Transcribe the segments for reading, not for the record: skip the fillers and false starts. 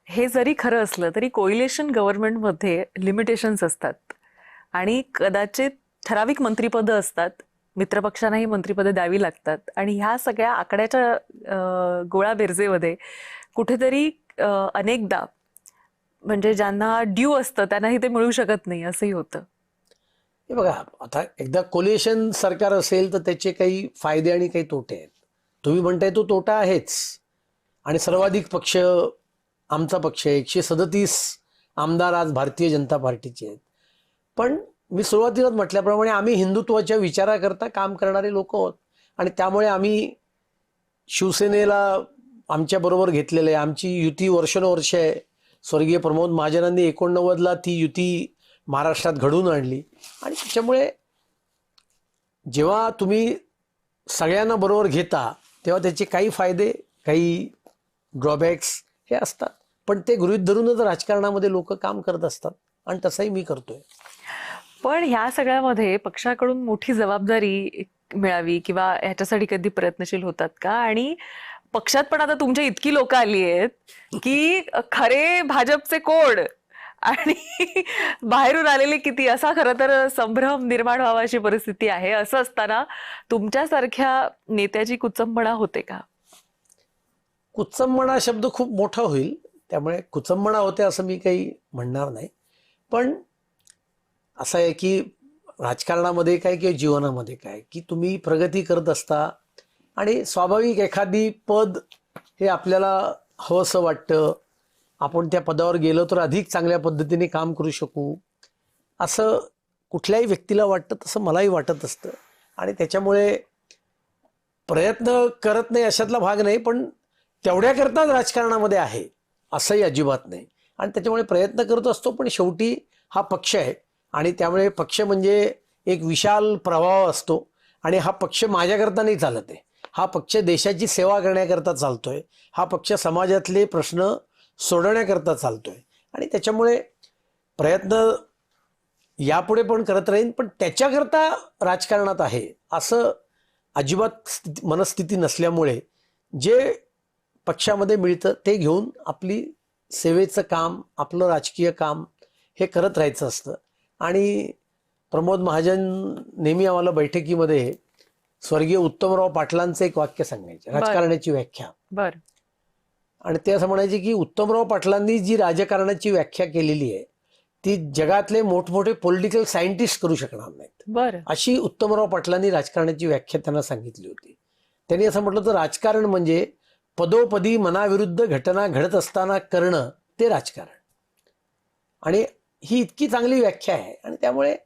हे जरी खरं असलं तरी कोइलेशन गव्हर्नमेंटमध्ये लिमिटेशन्स असतात आणि कदाचित ठराविक मंत्रिपदं असतात. मित्रपक्षांनाही मंत्रिपदं द्यावी लागतात आणि ह्या सगळ्या आकड्याच्या गोळा बेरजेमध्ये कुठेतरी अनेकदा म्हणजे ज्यांना ड्यू असतं त्यांनाही ते मिळू शकत नाही असंही होतं. हे बघा, आता एकदा कोलिएशन सरकार असेल तर त्याचे काही फायदे आणि काही तोटे आहेत. तुम्ही म्हणताय तो तोटा आहेच. आणि सर्वाधिक पक्ष आमचा पक्ष आहे. 137 आमदार आज भारतीय जनता पार्टीचे आहेत. पण मी सुरुवातीलाच म्हटल्याप्रमाणे आम्ही हिंदुत्वाच्या विचाराकरता काम करणारे लोक आहोत आणि त्यामुळे आम्ही शिवसेनेला आमच्या बरोबर घेतलेलं आहे. आमची युती वर्षानुवर्ष आहे. स्वर्गीय प्रमोद महाजनांनी 89ला ती युती महाराष्ट्रात घडवून आणली आणि त्याच्यामुळे जेव्हा तुम्ही सगळ्यांना बरोबर घेता तेव्हा त्याचे काही फायदे काही ड्रॉबॅक्स हे असतात. पण ते गृहीत धरूनच राजकारणामध्ये लोक काम करत असतात आणि तसंही मी करतोय. पण ह्या सगळ्यामध्ये पक्षाकडून मोठी जबाबदारी मिळावी किंवा ह्याच्यासाठी कधी प्रयत्नशील होतात का? आणि पक्षात पण आता तुमच्या इतकी लोक आली आहेत की खरे भाजपचे कोण आणि बाहेरून आलेले किती, असा खरं तर संभ्रम निर्माण व्हावा अशी परिस्थिती आहे. असं असताना तुमच्यासारख्या नेत्याची कुचंबणा होते का? कुचंबणा शब्द खूप मोठा होईल, त्यामुळे कुचंबणा होते असं मी काही म्हणणार नाही. पण असं आहे की राजकारणामध्ये काय किंवा जीवनामध्ये काय की तुम्ही प्रगती करत असता आणि स्वाभाविक एखादी पद हे आपल्याला हवंसं वाटतं. आपण त्या पदावर गेलो तर अधिक चांगल्या पद्धतीने काम करू शकू असं कुठल्याही व्यक्तीला वाटतं. तसं मलाही वाटत असतं आणि त्याच्यामुळे प्रयत्न करत नाही अशातला भाग नाही. पण तेवढ्याकरताच राजकारणामध्ये आहे असंही अजिबात नाही आणि त्याच्यामुळे प्रयत्न करत असतो. पण शेवटी हा पक्ष आहे आणि त्यामुळे पक्ष म्हणजे एक विशाल प्रभाव असतो आणि हा पक्ष माझ्याकरता नाही चालत आहे. हा पक्ष देशाची सेवा करण्याकरता चालतोय. हा पक्ष समाजातले प्रश्न सोडवण्याकरता चालतोय आणि त्याच्यामुळे प्रयत्न यापुढे पण करत राहीन. पण त्याच्याकरता राजकारणात आहे असं अजिबात मनस्थिती नसल्यामुळे जे पक्षामध्ये मिळतं ते घेऊन आपली सेवेचं काम आपलं राजकीय काम हे करत राहायचं असतं. आणि प्रमोद महाजन नेहमी आम्हाला बैठकीमध्ये स्वर्गीय उत्तमराव पाटलांचं एक वाक्य सांगायचे, राजकारणाची व्याख्या. बरं. आणि ते असं म्हणायचे की उत्तमराव पाटलांनी जी राजकारणाची व्याख्या केलेली आहे ती जगातले मोठमोठे पॉलिटिकल सायंटिस्ट करू शकणार नाहीत. बरं. अशी उत्तमराव पाटलांनी राजकारणाची व्याख्या त्यांना सांगितली होती. त्यांनी असं म्हटलं तर राजकारण म्हणजे पदोपदी मनाविरुद्ध घटना घडत असताना करणं ते राजकारण. आणि ही इतकी चांगली व्याख्या आहे आणि त्यामुळे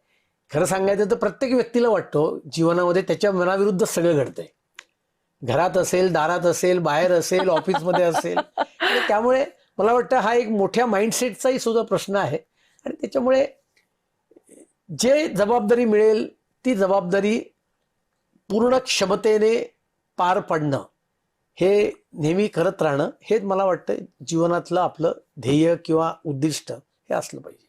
खरं सांगायचं तर प्रत्येक व्यक्तीला वाटतो जीवनामध्ये त्याच्या मनाविरुद्ध सगळं घडतंय. घरात असेल, दारात असेल, बाहेर असेल, ऑफिसमध्ये असेल. आणि त्यामुळे मला वाटतं हा एक मोठ्या माइंडसेटचाही सुद्धा प्रश्न आहे आणि त्याच्यामुळे जे जबाबदारी मिळेल ती जबाबदारी पूर्ण क्षमतेने पार पडणं हे नेहमी करत राहणं हेच मला वाटतं जीवनातलं आपलं ध्येय किंवा उद्दिष्ट हे असलं पाहिजे.